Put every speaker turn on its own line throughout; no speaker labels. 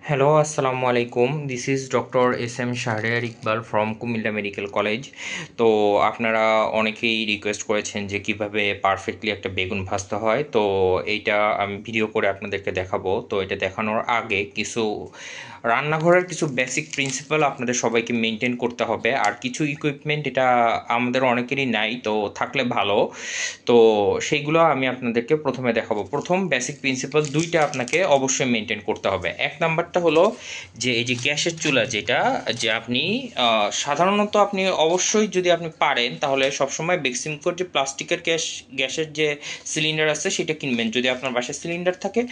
Hello, Assalamu alaikum. This is Dr. SM Shahriar Iqbal from Comilla medical college. তো আপনারা অনেকেই request করেছেন যে কিভাবে পারফেক্টলি একটা বেগুন ভাজতে হয়। তো এইটা আমি ভিডিও করে আপনাদেরকে দেখাবো। তো এটা দেখানোর আগে কিছু রান্নাঘরের কিছু বেসিক প্রিন্সিপাল আপনাদের সবাইকে মেনটেন করতে হবে। আর কিছু ইকুইপমেন্ট এটা আমাদের অনেকেরই নাই, তো থাকলে ভালো। তো সেইগুলো আমি আপনাদেরকে প্রথমে দেখাবো। প্রথম বেসিক প্রিন্সিপাল দুইটা আপনাকে অবশ্যই মেনটেন করতে হবে। এক নাম্বারটা হলো যে এই যে গ্যাসের চুলা, যেটা যে আপনি সাধারণত আপনি অবশ্যই যদি আপনি পারেন তাহলে সবসময় বেক্সিমকোর যে প্লাস্টিকের গ্যাসের যে সিলিন্ডার আছে সেটা কিনবেন যদি আপনার বাসায় সিলিন্ডার থাকে।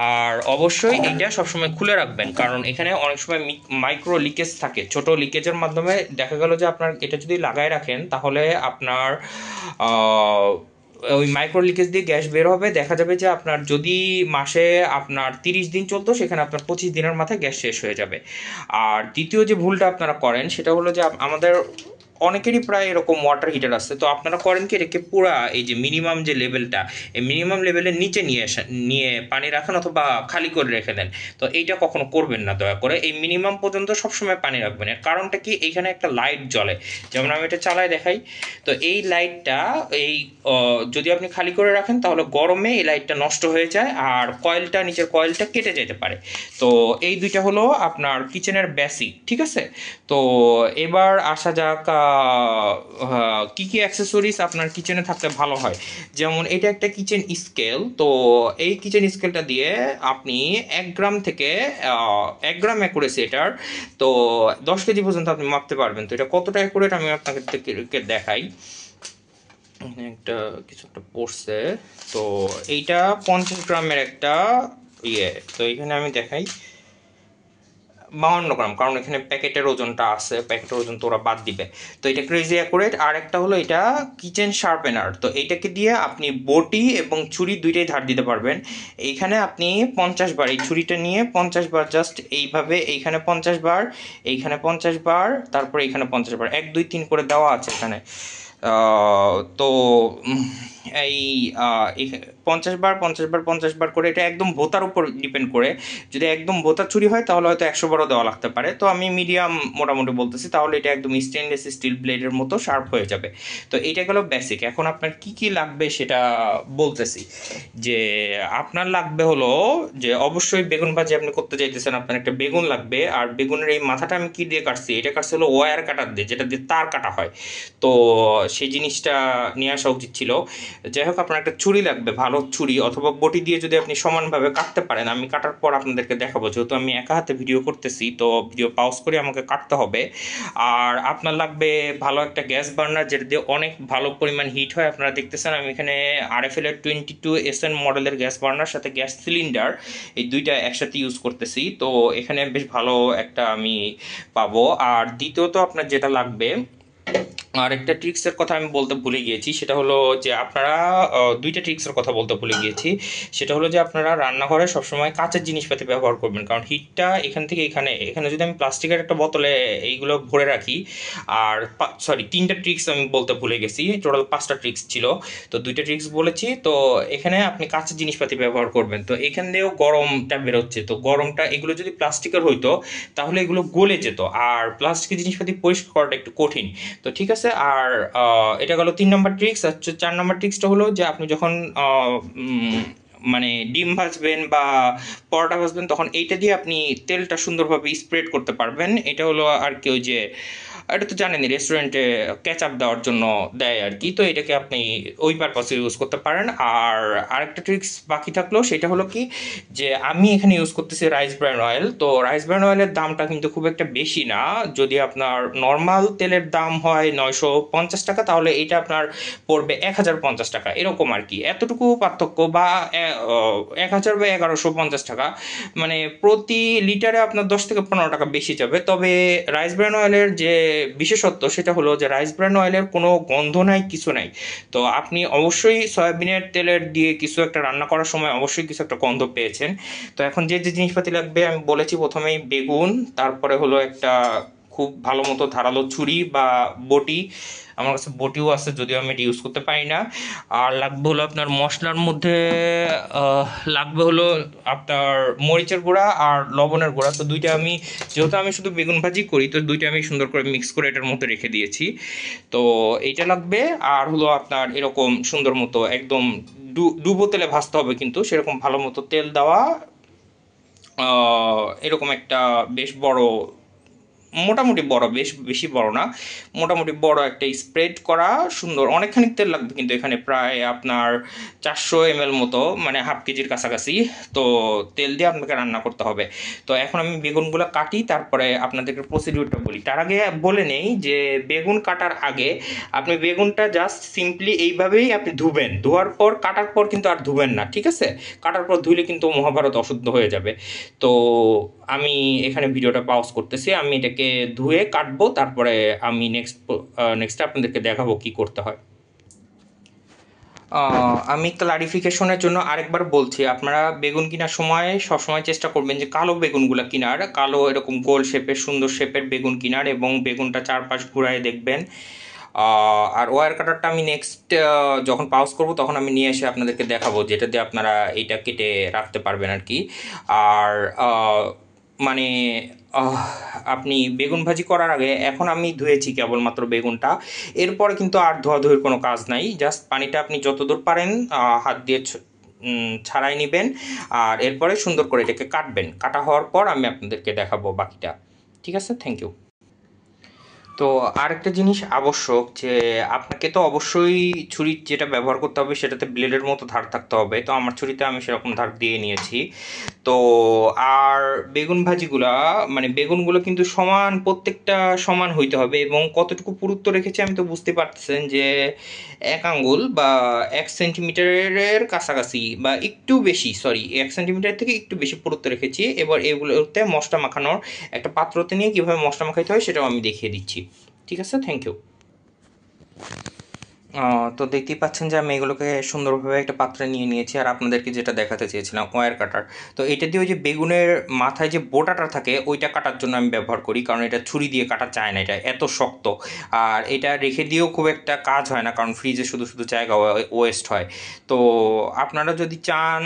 আর অবশ্যই এইটা সবসময় খুলে রাখবেন, কারণ এখানে অনেক সময় মাইক্রো লিকেজ থাকে। ছোট লিকেজের মাধ্যমে দেখা গেল যে আপনার এটা যদি লাগায় রাখেন তাহলে আপনার ওই মাইক্রো লিকেজ দিয়ে গ্যাস বের হবে। দেখা যাবে যে আপনার যদি মাসে আপনার 30 দিন চলতো, সেখানে আপনার 25 দিনের মাথায় গ্যাস শেষ হয়ে যাবে। আর দ্বিতীয় যে ভুলটা আপনারা করেন সেটা হলো যে আমাদের অনেকেরই প্রায় এরকম ওয়াটার হিটার আছে। তো আপনারা করেন কি, এটাকে পুরা এই যে মিনিমাম যে লেভেলটা, এই মিনিমাম লেভেলের নিচে নিয়ে পানি রাখেন অথবা খালি করে রেখে দেন। তো এইটা কখনো করবেন না, দয়া করে এই মিনিমাম পর্যন্ত সবসময় পানি রাখবেন। এর কারণটা কি, এইখানে একটা লাইট জ্বলে, যেমন আমি এটা চালায় দেখাই। তো এই লাইটটা এই যদি আপনি খালি করে রাখেন তাহলে গরমে এই লাইটটা নষ্ট হয়ে যায় আর কয়েলটা, নিচের কয়েলটা কেটে যেতে পারে। তো এই দুইটা হলো আপনার কিচেনের বেসিক, ঠিক আছে। তো এবার আসা যাক কি কি অ্যাক্সেসরিজ আপনার কিচেনে থাকলে ভালো হয়। যেমন এটা একটা কিচেন স্কেল। তো এই কিচেন স্কেলটা দিয়ে আপনি 1 গ্রাম থেকে 1 গ্রাম অ্যাকুরেসি এটার, তো 10 কেজি পর্যন্ত আপনি মাপতে পারবেন। তো এটা কতটা অ্যাকুরেট আমি আপনাকে দেখাই। একটা কিছু একটা পড়ছে। তো এইটা 50 গ্রামের একটা ইয়ে। তো এখানে আমি দেখাই 52 গ্রাম, কারণ এখানে প্যাকেটের ওজনটা আছে, প্যাকেটের ওজন তো ওরা বাদ দিবে। তো এটা ক্রেজি অ্যাকুরেট। আর একটা হলো এটা কিচেন শার্পেনার। তো এইটাকে দিয়ে আপনি বটি এবং ছুরি দুইটাই ধার দিতে পারবেন। এইখানে আপনি 50 বার, এই ছুরিটা নিয়ে 50 বার জাস্ট এইভাবে, এইখানে 50 বার, এইখানে 50 বার, তারপর এইখানে 50 বার, 1 2 3 করে দেওয়া আছে এখানে। তো এই 50 বার 50 বার 50 বার করে, এটা একদম ভোতার উপর ডিপেন্ড করে। যদি একদম ভোতা ছুরি হয় তাহলে হয়তো 100 বারও দেওয়া লাগতে পারে। তো আমি মিডিয়াম মোটামুটি বলতেছি, তাহলে এটা একদম স্টেনলেস স্টিল ব্লেডের মতো শার্প হয়ে যাবে। তো এইটা গেল বেসিক। এখন আপনার কি কি লাগবে সেটা বলতেছি। যে আপনার লাগবে হলো যে অবশ্যই বেগুন ভাজি আপনি করতে চাইতেছেন, আপনার একটা বেগুন লাগবে। আর বেগুনের এই মাথাটা আমি কি দিয়ে কাটছি, এটা কাটছে হলো ওয়্যার কাটার দিয়ে, যেটা দিয়ে তার কাটা হয়। তো সেই জিনিসটা নিয়ে আসা উচিত ছিল। যাই হোক, আপনার একটা ছুরি লাগবে, ভালো ছুরি অথবা বটি দিয়ে যদি আপনি সমানভাবে কাটতে পারেন। আমি কাটার পর আপনাদেরকে দেখাবো, যেহেতু আমি একা হাতে ভিডিও করতেছি তো ভিডিও পাউজ করে আমাকে কাটতে হবে। আর আপনার লাগবে ভালো একটা গ্যাস বার্নার, যেটা দিয়ে অনেক ভালো পরিমাণ হিট হয়। আপনারা দেখতেছেন আমি এখানে RFL এর 22SN মডেলের গ্যাস বার্নার সাথে গ্যাস সিলিন্ডার, এই দুইটা একসাথে ইউজ করতেছি। তো এখানে বেশ ভালো একটা আমি পাবো। আর দ্বিতীয়ত আপনার যেটা লাগবে, আর একটা ট্রিক্সের কথা আমি বলতে ভুলে গিয়েছি, সেটা হলো যে আপনারা দুইটা ট্রিক্সের কথা বলতে ভুলে গিয়েছি। সেটা হলো যে আপনারা রান্নাঘরে সবসময় কাঁচের জিনিসপাতি ব্যবহার করবেন, কারণ হিটটা এখান থেকে এখানে এখানে যদি আমি প্লাস্টিকের একটা বোতলে এইগুলো ভরে রাখি। আর সরি, 3টা ট্রিক্স আমি বলতে ভুলে গেছি, টোটাল 5টা ট্রিক্স ছিল। তো 2টা ট্রিক্স বলেছি। তো এখানে আপনি কাঁচের জিনিসপাতি ব্যবহার করবেন। তো এখান দিয়েও গরমটা বেরোচ্ছে, তো গরমটা, এগুলো যদি প্লাস্টিকের হইতো তাহলে এগুলো গলে যেত, আর প্লাস্টিকের জিনিসপাতি পরিষ্কার করাটা একটু কঠিন। তো ঠিক আছে। আর এটা গেল 3 নম্বর ট্রিক্স। আর 4 নম্বর ট্রিক্সটা হলো যে আপনি যখন মানে ডিম ভাজবেন বা পরোটা ভাজবেন, তখন এইটা দিয়ে আপনি তেলটা সুন্দরভাবে স্প্রেড করতে পারবেন। এটা হলো আর কি ওই যে, এটা তো জানেনই, রেস্টুরেন্টে কেচাপ দেওয়ার জন্য দেয় আর কি। তো এটাকে আপনি ওই পারপাসে ইউজ করতে পারেন। আর আরেকটা ট্রিক্স বাকি থাকলো, সেটা হলো কি, যে আমি এখানে ইউজ করতেছি রাইস ব্র্যান অয়েল। তো রাইস ব্র্যান অয়েলের দামটা কিন্তু খুব একটা বেশি না। যদি আপনার নর্মাল তেলের দাম হয় 950 টাকা, তাহলে এটা আপনার পড়বে 1050 টাকা, এরকম আর কি, এতটুকু পার্থক্য। বা 1000 বা 1150 টাকা, মানে প্রতি লিটারে আপনার 10 থেকে 15 টাকা বেশি যাবে। তবে রাইস ব্র্যান অয়েলের যে বিশেষত্ব সেটা হলো যে রাইস ব্র্যান অয়েলের কোনো গন্ধ নাই, কিছু নাই। তো আপনি অবশ্যই সয়াবিনের তেলের দিয়ে কিছু একটা রান্না করার সময় অবশ্যই কিছু একটা গন্ধ পেয়েছেন। তো এখন যে যে জিনিসপাতি লাগবে আমি বলেছি, প্রথমেই বেগুন, তারপরে হলো একটা খুব ভালো মতো ধারালো ছুরি বা বটি, আমার কাছে বটিও আছে যদিও আমি এটা ইউজ করতে পারি না। আর লাগবে হলো আপনার মশলার মধ্যে লাগবে হলো আপনার মরিচের গুঁড়া আর লবণের গুঁড়া। তো দুইটা আমি, যেহেতু আমি শুধু বেগুন ভাজি করি, তো দুইটা আমি সুন্দর করে মিক্স করে এটার মধ্যে রেখে দিয়েছি। তো এইটা লাগবে। আর হলো আপনার এরকম সুন্দর মতো একদম ডুবো তেলে ভাজতে হবে, কিন্তু সেরকম ভালো মতো তেল দেওয়া এরকম একটা বেশ বড়, মোটামুটি বড়, বেশি বড় না, মোটামুটি বড় একটা স্প্রেড করা সুন্দর অনেকখানি তেল লাগবে, কিন্তু এখানে প্রায় আপনার 400 ml মতো, মানে হাফ কেজির কাছাকাছি। তো তেল দিয়ে আপনাকে রান্না করতে হবে। তো এখন আমি বেগুনগুলো কাটি, তারপরে আপনাদেরকে প্রসিডিউরটা বলি। তার আগে বলে নেই যে বেগুন কাটার আগে আপনি বেগুনটা জাস্ট সিম্পলি এইভাবেই আপনি ধুবেন, ধোয়ার পর কাটার পর কিন্তু আর ধুবেন না, ঠিক আছে? কাটার পর ধুইলে কিন্তু মহাভারত অশুদ্ধ হয়ে যাবে। তো আমি এখানে ভিডিওটা পাউজ করতেছি, আমি এটাকে ধুয়ে কাটবো, তারপরে আমি নেক্সট আপনাদেরকে দেখাবো কি করতে হয়। আমি ক্লারিফিকেশনের জন্য আরেকবার বলছি, আপনারা বেগুন কেনার সময় সবসময় চেষ্টা করবেন যে কালো বেগুনগুলো কেনার, কালো এরকম গোল শেপের সুন্দর শেপের বেগুন কেনার, এবং বেগুনটা চারপাশ ঘুরায় দেখবেন। আর ওয়্যার কাটারটা আমি নেক্সট যখন পাউজ করব তখন আমি নিয়ে এসে আপনাদেরকে দেখাবো, যেটা দিয়ে আপনারা এইটা কেটে রাখতে পারবেন আর কি। আর মানে আপনি বেগুন ভাজি করার আগে, এখন আমি ধুয়েছি কেবলমাত্র বেগুনটা, এরপরে কিন্তু আর ধোয়াধুয়ির কোনো কাজ নাই। জাস্ট পানিটা আপনি যতদূর পারেন হাত দিয়ে ছাড়াই নেবেন, আর এরপরে সুন্দর করে এটাকে কাটবেন। কাটা হওয়ার পর আমি আপনাদেরকে দেখাবো বাকিটা। ঠিক আছে, থ্যাংক ইউ। তো আরেকটা জিনিস আবশ্যক, যে আপনাকে তো অবশ্যই ছুরি যেটা ব্যবহার করতে হবে সেটাতে ব্লেডের মতো ধার থাকতে হবে। তো আমার ছুরিতে আমি সেরকম ধার দিয়ে নিয়েছি। তো আর বেগুন ভাজিগুলা, মানে বেগুনগুলো কিন্তু সমান, প্রত্যেকটা সমান হইতে হবে। এবং কতটুকু পুরুত্ব রেখেছি আমি তো বুঝতে পারতেছেন যে 1 আঙ্গুল বা 1 সেন্টিমিটারের কাছাকাছি, বা একটু বেশি, সরি 1 সেন্টিমিটার থেকে একটু বেশি পুরুত্ব রেখেছি। এবার এগুলোতে মশলা মাখানোর একটা পাত্রতে নিয়ে কীভাবে মশলা মাখাইতে হয় সেটাও আমি দেখিয়ে দিচ্ছি। ঠিক আছে, থ্যাংক ইউ। তো দেখতেই পাচ্ছেন যে আমি এগুলোকে সুন্দরভাবে একটা পাত্রে নিয়ে নিয়েছি। আর আপনাদেরকে যেটা দেখাতে চেয়েছিলাম, ওয়্যার কাটার, তো এটা দিয়ে ওই যে বেগুনের মাথায় যে বোটাটা থাকে ওইটা কাটার জন্য আমি ব্যবহার করি, কারণ এটা ছুরি দিয়ে কাটা যায় না, এটা এত শক্ত। আর এটা রেখে দিয়েও খুব একটা কাজ হয় না, কারণ ফ্রিজে শুধু শুধু জায়গা ওয়েস্ট হয়। তো আপনারা যদি চান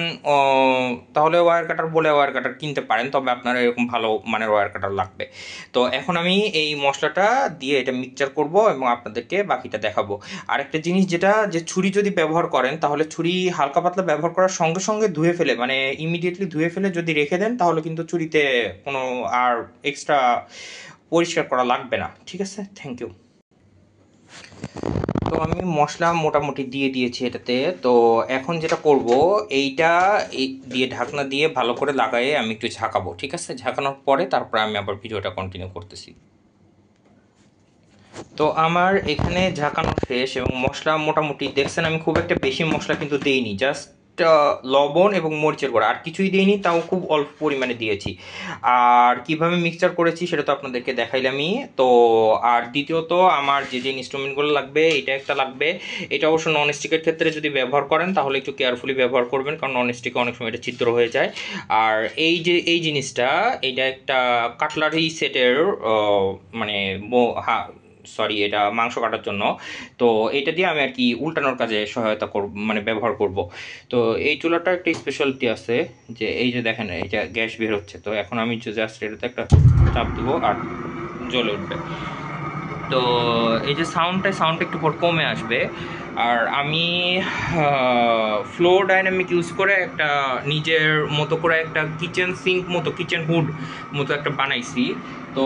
তাহলে ওয়্যার কাটার বলে ওয়্যার কাটার কিনতে পারেন, তবে আপনারা এরকম ভালো মানের ওয়্যার কাটার লাগবে। তো এখন আমি এই মশলাটা দিয়ে এটা মিক্সচার করব এবং আপনাদেরকে বাকিটা দেখাবো। আরেকটা জিনিস যেটা, যে ছুরি যদি ব্যবহার করেন তাহলে ছুরি হালকা পাতলা ব্যবহার করার সঙ্গে সঙ্গে ধুয়ে ফেলে, মানে ইমিডিয়েটলি ধুয়ে ফেলে যদি রেখে দেন তাহলে কিন্তু ছুরিতে কোনো আর এক্সট্রা পরিষ্কার করা লাগবে না। ঠিক আছে, থ্যাংক ইউ। তো আমি মশলা মোটামুটি দিয়ে দিয়েছি এটাতে। তো এখন যেটা করব, এইটা দিয়ে ঢাকনা দিয়ে ভালো করে লাগায়ে আমি একটু ঝাঁকাবো। ঠিক আছে, ঝাঁকানোর পরে তারপরে আমি আবার ভিডিওটা কন্টিনিউ করতেছি। তো আমার এখানে ঝাঁকানো শেষ, এবং মশলা মোটামুটি দেখছেন আমি খুব একটা বেশি মশলা কিন্তু দেইনি, জাস্ট লবণ এবং মরিচের গুঁড়া, আর কিছুই দিইনি, তাও খুব অল্প পরিমাণে দিয়েছি। আর কিভাবে মিক্সচার করেছি সেটা তো আপনাদেরকে দেখাইলামই। তো আর দ্বিতীয়ত আমার যে যে ইনস্ট্রুমেন্টগুলো লাগবে, এটা একটা লাগবে। এটা অবশ্য নন স্টিকের ক্ষেত্রে যদি ব্যবহার করেন তাহলে একটু কেয়ারফুলি ব্যবহার করবেন, কারণ নন স্টিকে অনেক সময় এটা ছিদ্র হয়ে যায়। আর এই যে এই জিনিসটা, এটা একটা কাটলারি সেটের, মানে সরি, এটা মাংস কাটার জন্য। তো এটা দিয়ে আমি আর কি উল্টানোর কাজে সহায়তা করব, মানে ব্যবহার করব। তো এই চুলাটা একটা স্পেশালিটি আছে, যে এই যে দেখেন এটা গ্যাস বের হচ্ছে, তো এখন আমি জাস্ট এটাতে একটা চাপ দিব আর জ্বলে উঠবে। তো এই যে সাউন্ডটা একটু পর কমে আসবে। আর আমি ফ্লো ডাইনামিক ইউজ করে একটা নিজের মতো করে একটা কিচেন সিঙ্ক মতো, কিচেন হুড মতো একটা বানাইছি। তো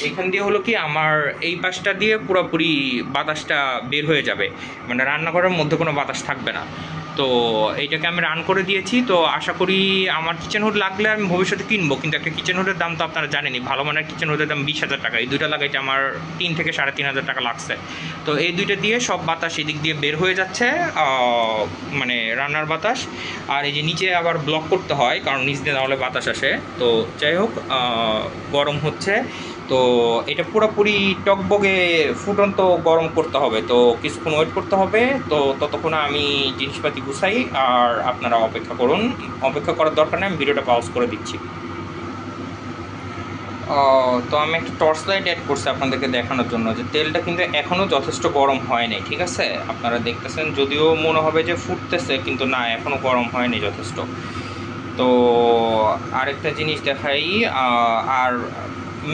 এখান দিয়ে হলো কি, আমার এই পাশটা দিয়ে পুরোপুরি বাতাসটা বের হয়ে যাবে, মানে রান্নাঘরের মধ্যে কোনো বাতাস থাকবে না। তো এইটাকে আমি রান করে দিয়েছি। তো আশা করি আমার কিচেন হুড লাগলে আমি ভবিষ্যতে কিনবো, কিন্তু একটা কিচেন হুডের দাম তো আপনারা জানেনই, ভালো মানের কিচেন হুডের দাম 20,000 টাকা। এই দুইটা লাগাইতে আমার 3 থেকে 3,500 টাকা লাগছে। তো এই দুইটা দিয়ে সব বাতাস এদিক দিয়ে বের হয়ে যাচ্ছে, মানে রান্নার বাতাস। আর এই যে নিচে আবার ব্লক করতে হয়, কারণ নিচ দিয়ে নাহলে বাতাস আসে। তো যাই হোক, গরম হচ্ছে। তো এটা পুরোপুরি টকবগে ফুটন্ত গরম করতে হবে, তো কিছুক্ষণ ওয়েট করতে হবে। তো ততক্ষণ আমি জিনিসপাতি গুছাই, আর আপনারা অপেক্ষা করুন। অপেক্ষা করার দরকার নেই, আমি ভিডিওটা পাউজ করে দিচ্ছি। তো আমি একটা টর্চ লাইট অ্যাড করছি আপনাদেরকে দেখানোর জন্য যে তেলটা কিন্তু এখনও যথেষ্ট গরম হয় নাই, ঠিক আছে? আপনারা দেখতেছেন, যদিও মনে হবে যে ফুটতেছে, কিন্তু না, এখনও গরম হয়নি যথেষ্ট। তো আরেকটা জিনিস দেখাই, আর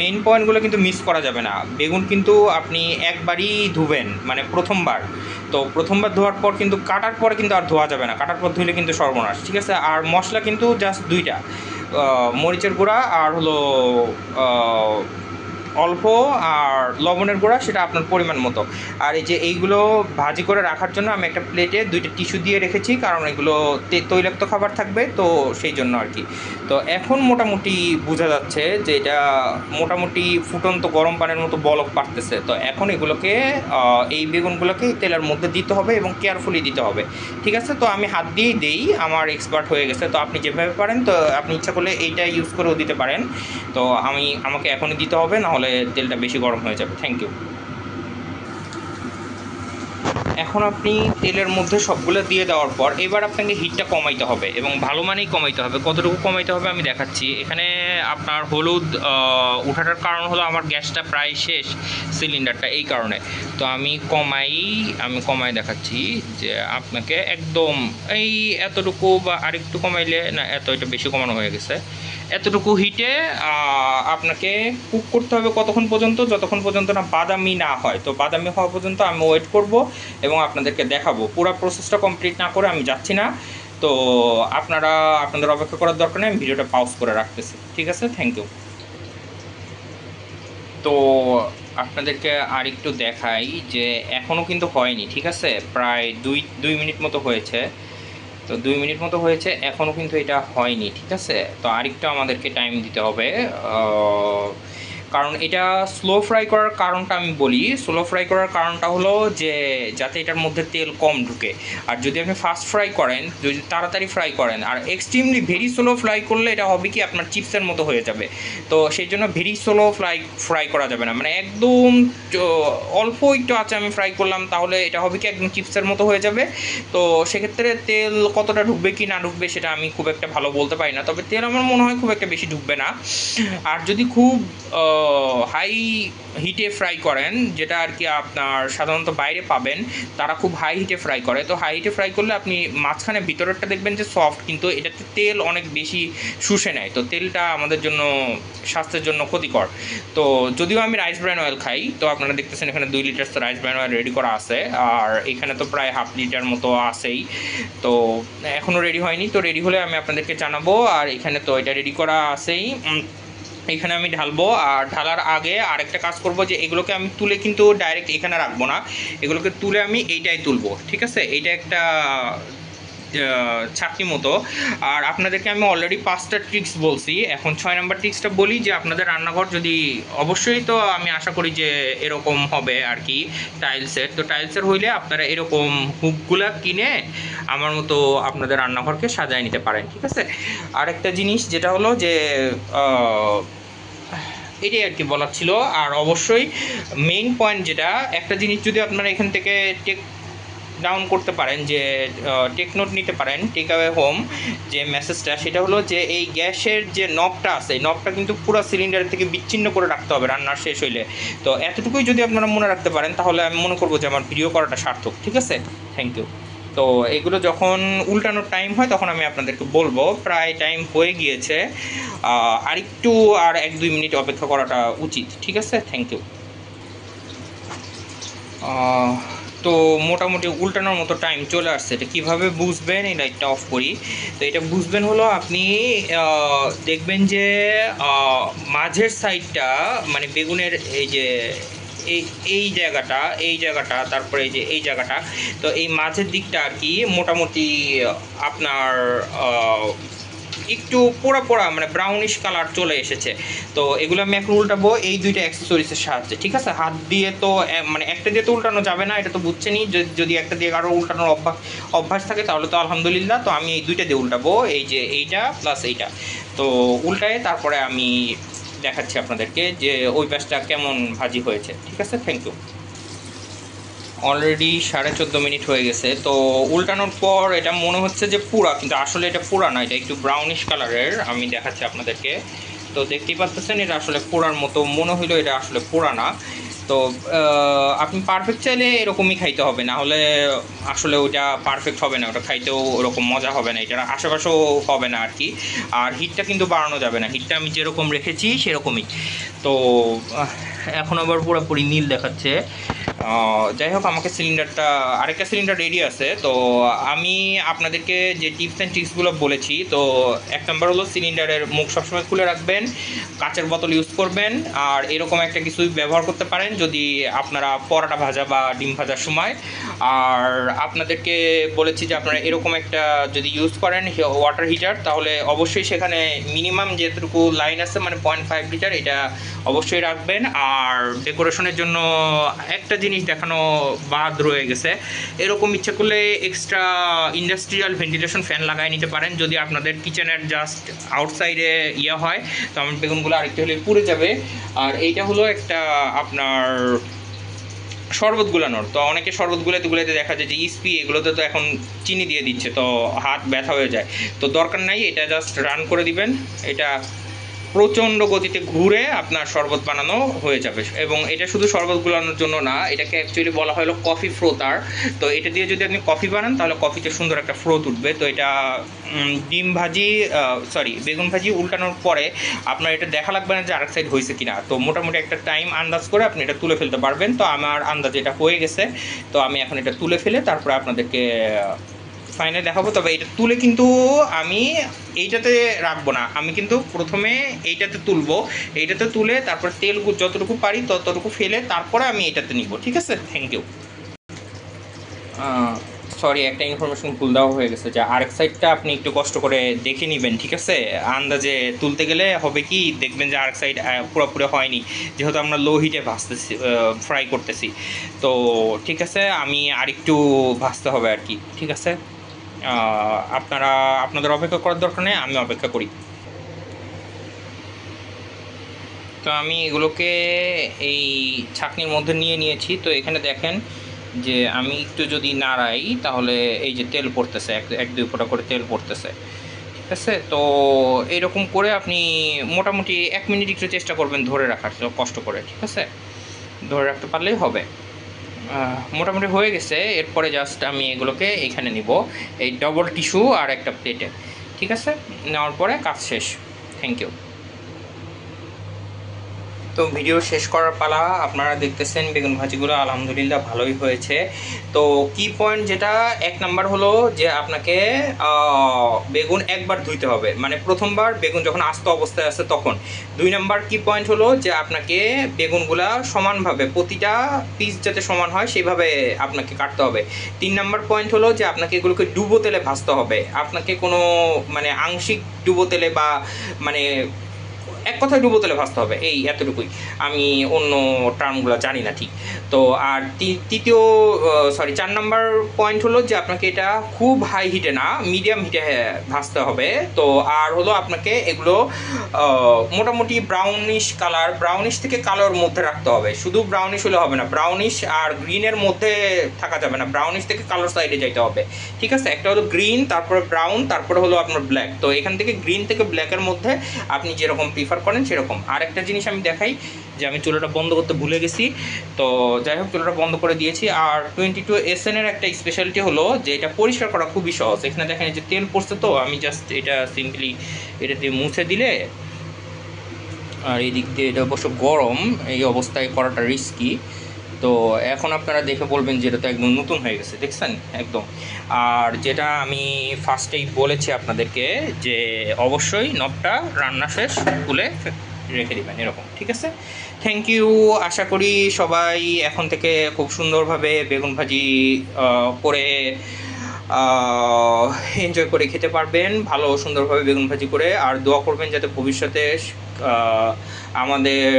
মেইন পয়েন্টগুলো কিন্তু মিস করা যাবে না। বেগুন কিন্তু আপনি একবারই ধুবেন, মানে প্রথমবার। তো প্রথমবার ধোয়ার পর কিন্তু কাটার পরে কিন্তু আর ধোয়া যাবে না, কাটার পর ধুলে কিন্তু সর্বনাশ, ঠিক আছে? আর মশলা কিন্তু জাস্ট দুইটা, মরিচের গুঁড়া আর হলো অল্প, আর লবণের গুঁড়া, সেটা আপনার পরিমাণ মতো। আর এই যে এইগুলো ভাজি করে রাখার জন্য আমি একটা প্লেটে দুইটা টিস্যু দিয়ে রেখেছি, কারণ এগুলো তৈলাক্ত খাবার থাকবে, তো সেই জন্য আর কি। তো এখন মোটামুটি বোঝা যাচ্ছে যে এটা মোটামুটি ফুটন্ত গরম পানির মতো বলক পারতেছে। তো এখন এগুলোকে এই বেগুনগুলোকে তেলের মধ্যে দিতে হবে এবং কেয়ারফুলি দিতে হবে, ঠিক আছে? তো আমি হাত দিয়েই দেই, আমার এক্সপার্ট হয়ে গেছে। তো আপনি যেভাবে পারেন, তো আপনি ইচ্ছা করলে এইটা ইউজ করেও দিতে পারেন। তো আমাকে এখনই দিতে হবে, না হলে তেলটা বেশি গরম হয়ে যাবে। Thank you. এখন আপনি তেলের মধ্যে সবগুলো দিয়ে দেওয়ার পর এবার আপনাকে হিটটা কমাইতে হবে, এবং ভালো মানেই কমাইতে হবে। কতটুকু কমাইতে হবে আমি দেখাচ্ছি। এখানে আপনার হলুদ ওঠাটার কারণ হলো আমার গ্যাসটা প্রায় শেষ, সিলিন্ডারটা, এই কারণে। তো আমি কমাই দেখাচ্ছি যে আপনাকে একদম এই এতটুকু, বা আরেকটু কমাইলে না, এটা বেশি কমানো হয়ে গেছে। এতটুকু হিটে আপনাকে কুক করতে হবে কতক্ষণ পর্যন্ত, যতক্ষণ পর্যন্ত না বাদামি না হয়। তো বাদামি হওয়া পর্যন্ত আমি ওয়েট করব এবং আপনাদেরকে দেখাবো। পুরো প্রসেসটা কমপ্লিট না করে আমি যাচ্ছি না। তো আপনাদের অপেক্ষা করার দরকার নেই, আমি ভিডিওটা পাউজ করে রাখতেছি, ঠিক আছে? Thank you. তো আপনাদেরকে আর একটু দেখাই যে এখনও কিন্তু হয়নি, ঠিক আছে? প্রায় দুই মিনিট মতো হয়েছে। তো 2 মিনিট মতো হয়েছে, এখনও কিন্তু এটা হয়নি, ঠিক আছে? তো আরেকটু আমাদেরকে টাইম দিতে হবে, কারণ এটা স্লো ফ্রাই করার কারণটা আমি বলি। স্লো ফ্রাই করার কারণটা হলো যে যাতে এটার মধ্যে তেল কম ঢুকে। আর যদি আপনি ফাস্ট ফ্রাই করেন, যদি তাড়াতাড়ি ফ্রাই করেন, are extremely very slow fry করলে এটা হবে কি, আপনার চিপসের মতো হয়ে যাবে। তো সেই জন্য ভেরি স্লো ফ্রাই করা যাবে না, মানে একদম অল্প একটু আছে আমি ফ্রাই করলাম, তাহলে এটা হবে কি একদম চিপসের মতো হয়ে যাবে। তো সেক্ষেত্রে তেল কতটা ঢুকবে কি না ঢুকবে সেটা আমি খুব একটা ভালো বলতে পারি না, তবে তেল আমার মনে হয় খুব একটা বেশি ঢুকবে না। আর যদি খুব হাই হিটে ফ্রাই করেন, যেটা আর কি আপনার সাধারণত বাইরে পাবেন, তারা খুব হাই হিটে ফ্রাই করে। তো হাই হিটে ফ্রাই করলে আপনি মাঝখানে ভিতরেরটা দেখবেন যে সফট, কিন্তু এটাতে তেল অনেক বেশি শুষে নেয়। তো তেলটা আমাদের জন্য, স্বাস্থ্যের জন্য ক্ষতিকর। তো যদিও আমি রাইস ব্র্যান অয়েল খাই, তো আপনারা দেখতেছেন এখানে 2 litre rice bran oil ready করা আছে, আর এখানে তো প্রায় হাফ লিটার মতো আছেই। তো এখনও রেডি হয়নি, তো রেডি হলে আমি আপনাদেরকে জানাবো। আর এখানে তো এটা রেডি করা আছেই, এখানে আমি ঢালবো। আর ঢালার আগে আরেকটা কাজ করব, যে এগুলোকে আমি তুলে কিন্তু ডাইরেক্ট এখানে রাখবো না, এগুলোকে তুলে আমি এইটাই তুলবো, ঠিক আছে? এইটা একটা ছাকনি মতো। আর আপনাদেরকে আমি অলরেডি 5টা ট্রিক্স বলছি, এখন 6 নম্বর ট্রিক্সটা বলি, যে আপনাদের রান্নাঘর যদি, অবশ্যই তো আমি আশা করি যে এরকম হবে আর কি, টাইলসের। তো টাইলসের হইলে আপনারা এরকম হুকগুলা কিনে আমার মতো আপনাদের রান্নাঘরকে সাজায় নিতে পারেন, ঠিক আছে? আরেকটা জিনিস যেটা হলো যে এটাই আর কি বলার ছিল। আর অবশ্যই মেইন পয়েন্ট যেটা, একটা জিনিস যদি আপনারা এখান থেকে টেক ডাউন করতে পারেন, যে টেক নোট নিতে পারেন, টেক অ্যাওয়ে হোম যে মেসেজটা, সেটা হলো যে এই গ্যাসের যে নবটা আছে, এই নবটা কিন্তু পুরো সিলিন্ডার থেকে বিচ্ছিন্ন করে রাখতে হবে রান্নার শেষ হইলে। তো এতটুকুই যদি আপনারা মনে রাখতে পারেন, তাহলে আমি মনে করবো যে আমার ভিডিও করাটা সার্থক, ঠিক আছে? Thank you. তো এগুলো যখন উল্টানোর টাইম হয় তখন আমি আপনাদেরকে বলবো। প্রায় টাইম হয়ে গিয়েছে, আরেকটু, আর 1-2 মিনিট অপেক্ষা করাটা উচিত, ঠিক আছে? Thank you. তো মোটামুটি উল্টানোর মতো টাইম চলে আসছে। এটা কীভাবে বুঝবেন, এই লাইটটা অফ করি। তো এটা বুঝবেন হলো, আপনি দেখবেন যে মাঝের সাইডটা, মানে বেগুনের এই যে এই জায়গাটা, তারপরে এই জায়গাটা, তো এই মাঝের দিকটা আর কি মোটামুটি আপনার একটু পোড়া পোড়া, মানে ব্রাউনিশ কালার চলে এসেছে। তো এগুলো আমি এখন উল্টাবো এই দুইটা অ্যাক্সেসরিজের সাহায্যে, ঠিক আছে? হাত দিয়ে তো মানে একটা দিয়ে তো উল্টানো যাবে না, এটা তো বুঝছেনই। যদি একটা দিয়ে কারো উল্টানোর অভ্যাস থাকে তাহলে তো আলহামদুলিল্লাহ। তো আমি এই দুইটা দিয়ে উল্টাবো, এই যে এইটা প্লাস এইটা। তো উল্টায় তারপরে আমি দেখাচ্ছি আপনাদেরকে যে ওই পাশটা কেমন ভাজি হয়েছে, ঠিক আছে? Thank you. অলরেডি 14.5 মিনিট হয়ে গেছে। তো উল্টানোর পর এটা মনে হচ্ছে যে পুরা, কিন্তু আসলে এটা পুরা না, এটা একটু ব্রাউনিশ কালারের। আমি দেখাচ্ছি আপনাদেরকে, তো দেখতেই পাচ্ছেন এটা আসলে পোড়ার মতো মনে হইলো, এটা আসলে পোড়া না। তো আপনি পারফেক্ট চাইলে এরকমই খাইতে হবে, না হলে আসলে ওটা পারফেক্ট হবে না, ওটা খাইতেও ওরকম মজা হবে না, এটার আশেপাশেও হবে না আর কি। আর হিটটা কিন্তু বাড়ানো যাবে না, হিটটা আমি যেরকম রেখেছি সেরকমই। তো এখন আবার পুরোপুরি নীল দেখাচ্ছে। যাই হোক, আমাকে সিলিন্ডারটা, আরেকটা সিলিন্ডার রেডি আছে। তো আমি আপনাদেরকে যে টিপস অ্যান্ড ট্রিক্সগুলো বলেছি, তো 1 নম্বর হলো সিলিন্ডারের মুখ সবসময় খুলে রাখবেন, কাঁচের বোতল ইউজ করবেন, আর এরকম একটা কিছু ব্যবহার করতে পারেন যদি আপনারা পরোটা ভাজা বা ডিম ভাজার সময়। আর আপনাদেরকে বলেছি যে আপনারা এরকম একটা যদি ইউজ করেন ওয়াটার হিটার, তাহলে অবশ্যই সেখানে মিনিমাম যেটুকু লাইন আছে মানে 0.5 লিটার, এটা অবশ্যই রাখবেন। আর ডেকোরেশনের জন্য একটা জিনিস দেখানো বাদ রয়ে গেছে, এরকম ইচ্ছা করলে এক্সট্রা ইন্ডাস্ট্রিয়াল ভেন্টিলেশন ফ্যান লাগাই নিতে পারেন যদি আপনাদের কিচেনের জাস্ট আউটসাইডে ইয়ে হয়, তো আমার বেগুনগুলো আরেকটু হলে পুড়ে যাবে। আর এইটা হলো একটা আপনার শরবত গুলানোর। তো অনেকে শরবত গুলাতে দেখা যায় যে ইস্পি এগুলোতে তো এখন চিনি দিয়ে দিচ্ছে, তো হাত ব্যথা হয়ে যায়। তো দরকার নাই, এটা জাস্ট রান করে দিবেন, এটা প্রচণ্ড গতিতে ঘুরে আপনার শরবত বানানো হয়ে যাবে। এবং এটা শুধু শরবত গুলানোর জন্য না, এটাকে অ্যাকচুয়ালি বলা হলো কফি ফ্রোথার। তো এটা দিয়ে যদি আপনি কফি বানান তাহলে কফিতে সুন্দর একটা ফ্রোথ উঠবে। তো এটা ডিম ভাজি বেগুন ভাজি উল্টানোর পরে আপনার এটা দেখা লাগবে না যে আরেক সাইড হয়েছে কিনা। তো মোটামুটি একটা টাইম আন্দাজ করে আপনি এটা তুলে ফেলতে পারবেন। তো আমার আন্দাজে এটা হয়ে গেছে, তো আমি এখন এটা তুলে ফেলে তারপরে আপনাদেরকে ফাইনাল দেখাবো। তবে এটা তুলে কিন্তু আমি এইটাতে রাখবো না, আমি কিন্তু প্রথমে এইটাতে তুলবো, এইটাতে তুলে তারপর তেল যতটুকু পারি ততটুকু ফেলে তারপরে আমি এটাতে নিব। ঠিক আছে, থ্যাংক ইউ। সরি, একটা ইনফরমেশন ভুল দেওয়া হয়ে গেছে, যে আরেক সাইডটা আপনি একটু কষ্ট করে দেখে নেবেন। ঠিক আছে, আন্দাজে তুলতে গেলে হবে কি, দেখবেন যে আরেক সাইড পুরোপুরি হয়নি, যেহেতু আমরা লো হিটে ভাজতেছি, ফ্রাই করতেছি। তো ঠিক আছে, আমি আরেকটু ভাজতে হবে আর কি। ঠিক আছে, আপনাদের অপেক্ষা করার দরকার নেই, আমি অপেক্ষা করি। তো আমি এগুলোকে এই ছাঁকনির মধ্যে নিয়ে নিয়েছি। তো এখানে দেখেন যে আমি একটু যদি নাড়াই তাহলে এই যে তেল পড়তেছে, এক দুই ফোঁটা করে তেল পড়তেছে। ঠিক আছে, তো এইরকম করে আপনি মোটামুটি 1 মিনিট একটু চেষ্টা করবেন ধরে রাখার, কষ্ট করে। ঠিক আছে, ধরে রাখতে পারলেই হবে। মোটামুটি হয়ে গেছে। এরপরে জাস্ট আমি এগুলোকে এখানে নিব, এই ডবল টিস্যু আর একটা প্লেটে। ঠিক আছে, নেওয়ার পরে কাজ শেষ। Thank you. তো ভিডিও শেষ করার পালা। আপনারা দেখতেছেন বেগুন ভাজিগুলো আলহামদুলিল্লাহ ভালোই হয়েছে। তো কি পয়েন্ট, যেটা 1 নাম্বার হলো যে আপনাকে বেগুন একবার ধুইতে হবে, মানে প্রথমবার বেগুন যখন আস্ত অবস্থায় আছে তখন। 2 নাম্বার কি পয়েন্ট হলো যে আপনাকে বেগুনগুলা সমানভাবে, প্রতিটা পিস যাতে সমান হয় সেইভাবে আপনাকে কাটতে হবে। 3 নাম্বার পয়েন্ট হলো যে আপনাকে এগুলোকে ডুবো তেলে ভাজতে হবে, আপনাকে কোনো মানে আংশিক ডুবো তেলে বা মানে এক কথায় ডুবো তেলে ভাজতে হবে, এই এতটুকুই। আমি অন্য টার্মগুলো জানি না ঠিক। তো আর তৃতীয় 4 নাম্বার পয়েন্ট হলো যে আপনাকে এটা খুব হাই হিটে না, মিডিয়াম হিটে ভাজতে হবে। তো আর হলো আপনাকে এগুলো মোটামুটি ব্রাউনিশ কালার, ব্রাউনিশ থেকে কালোর মধ্যে রাখতে হবে। শুধু ব্রাউনিশ হলে হবে না, ব্রাউনিশ আর গ্রিনের মধ্যে থাকা যাবে না, ব্রাউনিশ থেকে কালোর সাইডে যাইতে হবে। ঠিক আছে, একটা হলো গ্রিন, তারপরে ব্রাউন, তারপরে হলো আপনার ব্ল্যাক। তো এখান থেকে গ্রিন থেকে ব্ল্যাকের মধ্যে আপনি যেরকম প্রিফার করেন সেরকম। আর একটা জিনিস আমি দেখাই, যে আমি চুলাটা বন্ধ করতে ভুলে গেছি। তো যাই হোক, চুলাটা বন্ধ করে দিয়েছি। আর 22SN এর একটা স্পেশালিটি হলো যে এটা পরিষ্কার করা খুবই সহজ। এখানে দেখেন যে তেল পড়ছে, তো আমি জাস্ট এটা সিম্পলি এটা দিয়ে মুছে দিলে, আর এই দিক দিয়ে এটা অবশ্য গরম, এই অবস্থায় করাটা রিস্কি। তো এখন আপনারা দেখে বলবেন যে এটা তো একদম নতুন হয়ে গেছে, দেখছেন একদম। আর যেটা আমি ফার্স্টেই বলেছি আপনাদেরকে, যে অবশ্যই নবটা রান্না শেষ খুলে রেখে দিবেন এরকম। ঠিক আছে, থ্যাংক ইউ। আশা করি সবাই এখন থেকে খুব সুন্দরভাবে বেগুন ভাজি করে এনজয় করে খেতে পারবেন, ভালো সুন্দরভাবে বেগুন ভাজি করে। আর দোয়া করবেন যাতে ভবিষ্যতে আমাদের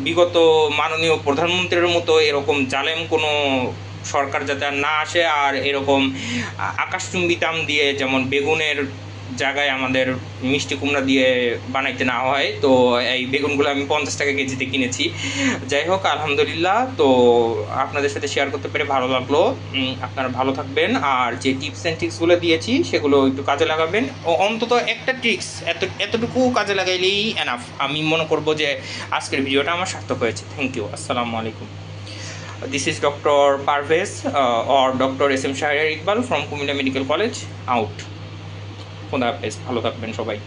বিগত মাননীয় প্রধানমন্ত্রীর মতো এরকম জালেম কোনো সরকার যাতে আর না আসে, আর এরকম আকাশচুম্বী দাম দিয়ে যেমন বেগুনের জায়গায় আমাদের মিষ্টি কুমড়া দিয়ে বানাইতে না হয়। তো এই বেগুনগুলো আমি 50 টাকা কেজিতে কিনেছি। যাই হোক, আলহামদুলিল্লাহ। তো আপনাদের সাথে শেয়ার করতে পেরে ভালো লাগলো। আপনারা ভালো থাকবেন, আর যে টিপস অ্যান্ড ট্রিক্সগুলো দিয়েছি সেগুলো একটু কাজে লাগাবেন। ও অন্তত একটা ট্রিক্স এতটুকু কাজে লাগাইলেই এনাফ। আমি মনে করব যে আজকের ভিডিওটা আমার সার্থক হয়েছে। Thank you. আসসালামু আলাইকুম। This is Dr. Parvez or Dr. S.M. Shahriar Iqbal from Kumila Medical College. Out. খোদা হাফেজ, ভালো থাকবেন সবাই।